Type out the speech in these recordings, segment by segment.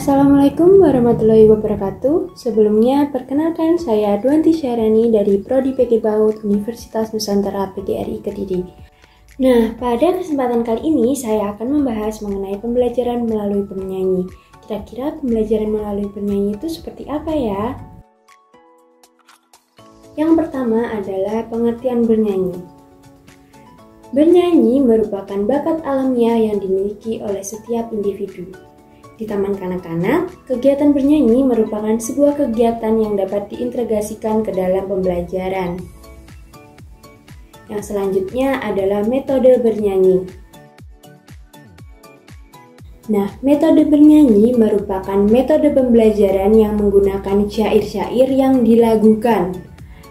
Assalamualaikum warahmatullahi wabarakatuh. Sebelumnya, perkenalkan saya Duanti Syarani dari Prodi PG PAUD Universitas Nusantara PGRI Kediri. Nah, pada kesempatan kali ini saya akan membahas mengenai pembelajaran melalui bernyanyi. Kira-kira pembelajaran melalui bernyanyi itu seperti apa ya? Yang pertama adalah pengertian bernyanyi. Bernyanyi merupakan bakat alamiah yang dimiliki oleh setiap individu. Di taman kanak-kanak, kegiatan bernyanyi merupakan sebuah kegiatan yang dapat diintegrasikan ke dalam pembelajaran. Yang selanjutnya adalah metode bernyanyi. Nah, metode bernyanyi merupakan metode pembelajaran yang menggunakan syair-syair yang dilagukan.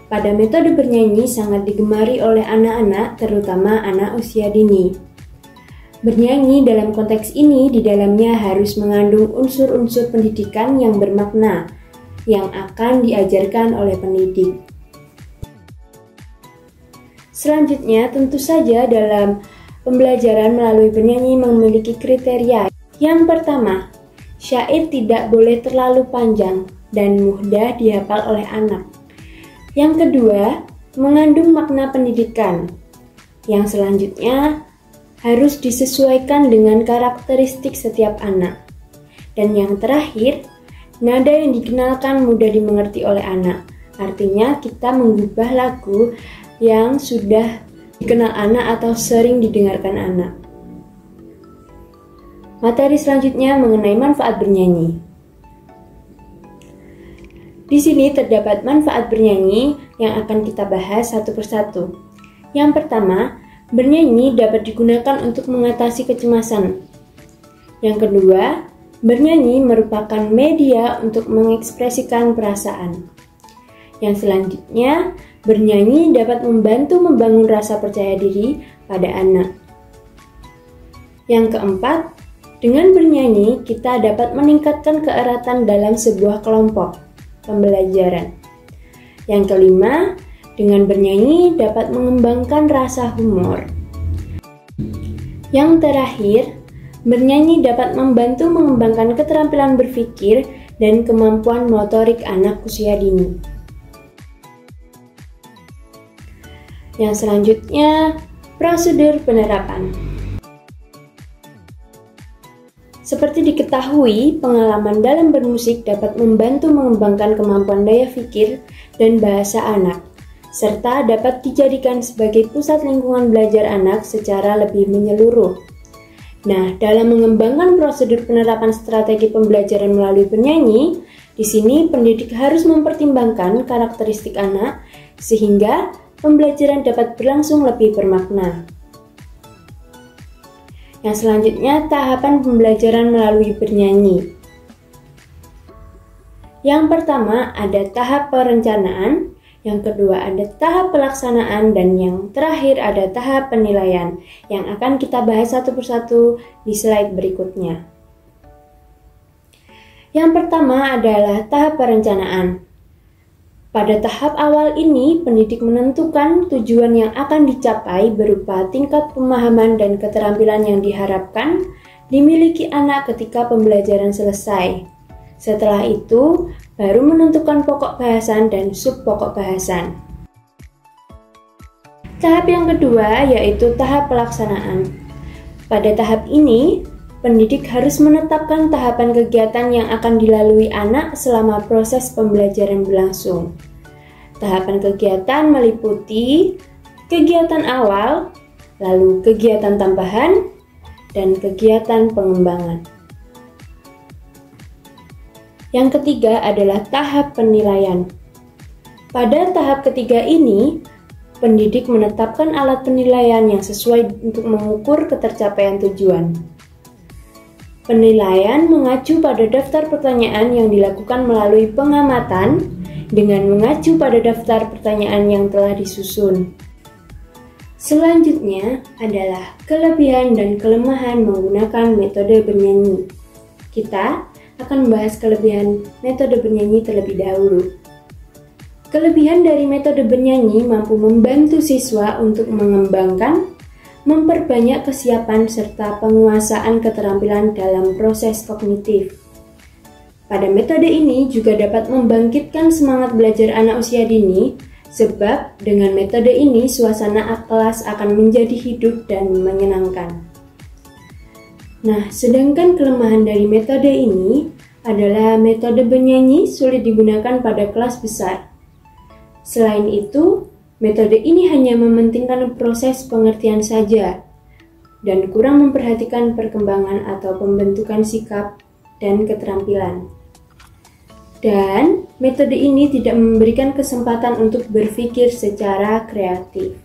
Pada metode bernyanyi sangat digemari oleh anak-anak, terutama anak usia dini. Bernyanyi dalam konteks ini di dalamnya harus mengandung unsur-unsur pendidikan yang bermakna yang akan diajarkan oleh pendidik. Selanjutnya, tentu saja dalam pembelajaran melalui bernyanyi memiliki kriteria. Yang pertama, syair tidak boleh terlalu panjang dan mudah dihafal oleh anak. Yang kedua, mengandung makna pendidikan. Yang selanjutnya, harus disesuaikan dengan karakteristik setiap anak. Dan yang terakhir, nada yang dikenalkan mudah dimengerti oleh anak. Artinya kita mengubah lagu yang sudah dikenal anak atau sering didengarkan anak. Materi selanjutnya mengenai manfaat bernyanyi. Di sini terdapat manfaat bernyanyi yang akan kita bahas satu persatu. Yang pertama, bernyanyi dapat digunakan untuk mengatasi kecemasan. Yang kedua, bernyanyi merupakan media untuk mengekspresikan perasaan. Yang selanjutnya, bernyanyi dapat membantu membangun rasa percaya diri pada anak. Yang keempat, dengan bernyanyi kita dapat meningkatkan keeratan dalam sebuah kelompok pembelajaran. Yang kelima, dengan bernyanyi dapat mengembangkan rasa humor. Yang terakhir, bernyanyi dapat membantu mengembangkan keterampilan berpikir dan kemampuan motorik anak usia dini. Yang selanjutnya, prosedur penerapan. Seperti diketahui, pengalaman dalam bermusik dapat membantu mengembangkan kemampuan daya pikir dan bahasa anak, serta dapat dijadikan sebagai pusat lingkungan belajar anak secara lebih menyeluruh. Nah, dalam mengembangkan prosedur penerapan strategi pembelajaran melalui bernyanyi, di sini pendidik harus mempertimbangkan karakteristik anak sehingga pembelajaran dapat berlangsung lebih bermakna. Yang selanjutnya, tahapan pembelajaran melalui bernyanyi. Yang pertama, ada tahap perencanaan. Yang kedua ada tahap pelaksanaan, dan yang terakhir ada tahap penilaian yang akan kita bahas satu persatu di slide berikutnya. Yang pertama adalah tahap perencanaan. Pada tahap awal ini, pendidik menentukan tujuan yang akan dicapai berupa tingkat pemahaman dan keterampilan yang diharapkan dimiliki anak ketika pembelajaran selesai. Setelah itu, baru menentukan pokok bahasan dan sub pokok bahasan. Tahap yang kedua yaitu tahap pelaksanaan. Pada tahap ini, pendidik harus menetapkan tahapan kegiatan yang akan dilalui anak selama proses pembelajaran berlangsung. Tahapan kegiatan meliputi kegiatan awal, lalu kegiatan tambahan, dan kegiatan pengembangan. Yang ketiga adalah tahap penilaian. Pada tahap ketiga ini, pendidik menetapkan alat penilaian yang sesuai untuk mengukur ketercapaian tujuan. Penilaian mengacu pada daftar pertanyaan yang dilakukan melalui pengamatan dengan mengacu pada daftar pertanyaan yang telah disusun. Selanjutnya adalah kelebihan dan kelemahan menggunakan metode bernyanyi. Kita akan membahas kelebihan metode bernyanyi terlebih dahulu. Kelebihan dari metode bernyanyi mampu membantu siswa untuk mengembangkan, memperbanyak kesiapan serta penguasaan keterampilan dalam proses kognitif. Pada metode ini juga dapat membangkitkan semangat belajar anak usia dini, sebab dengan metode ini suasana kelas akan menjadi hidup dan menyenangkan. Nah, sedangkan kelemahan dari metode ini adalah metode bernyanyi sulit digunakan pada kelas besar. Selain itu, metode ini hanya mementingkan proses pengertian saja dan kurang memperhatikan perkembangan atau pembentukan sikap dan keterampilan. Dan metode ini tidak memberikan kesempatan untuk berpikir secara kreatif.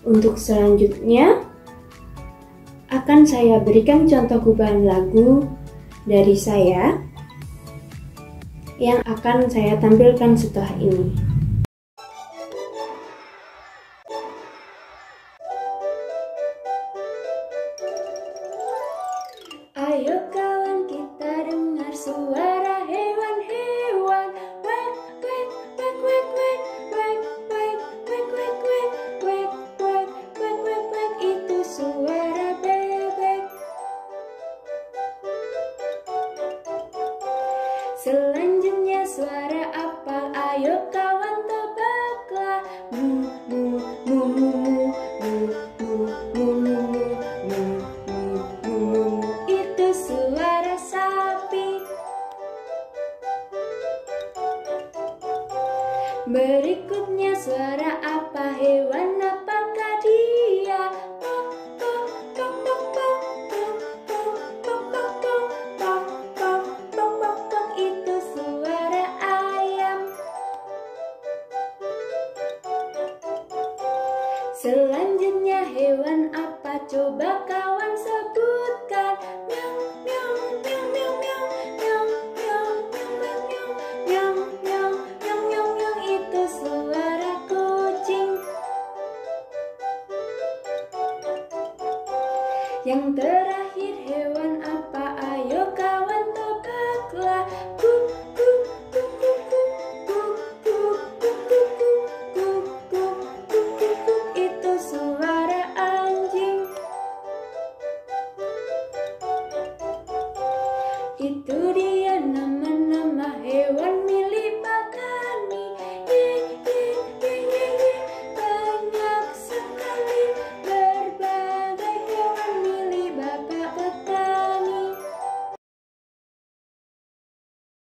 Untuk selanjutnya, akan saya berikan contoh gubahan lagu dari saya yang akan saya tampilkan setelah ini. Ayo kawan, kita dengar suara hewan-hewan. Wek, wek, wek, wek, wek, wek, wek, wek, wek, wek, wek, wek, wek, wek, wek, itu suara bebek. Selanjutnya suara apa? Ayo kawan, tebaklah. Mu, mu, mu, mu, mu, mu, mu, mu, mu, mu, mu, mu, itu suara sapi. Berikutnya suara apa? Hewan apakah dia? Pok, pok, pok, pok, pok, pok, pok, pok, pok, pok, pok, pok, pok, pok, itu suara ayam. Selanjutnya hewan apa? Coba kawan sebutkan. Meow, meow, meow, meow, meow, meow, meow, meow, meow, meow, meow, meow, meow, meow, itu suara kucing. Yang terakhir hewan apa? Ayo kawan, tebaklah. Kuk, kuk, kuk, kuk, kuk, kuk, kuk, kuk, kuk, kuk, kuk, kuk, kuk, kuk, itu suara anjing. Itu dia nama-nama hewan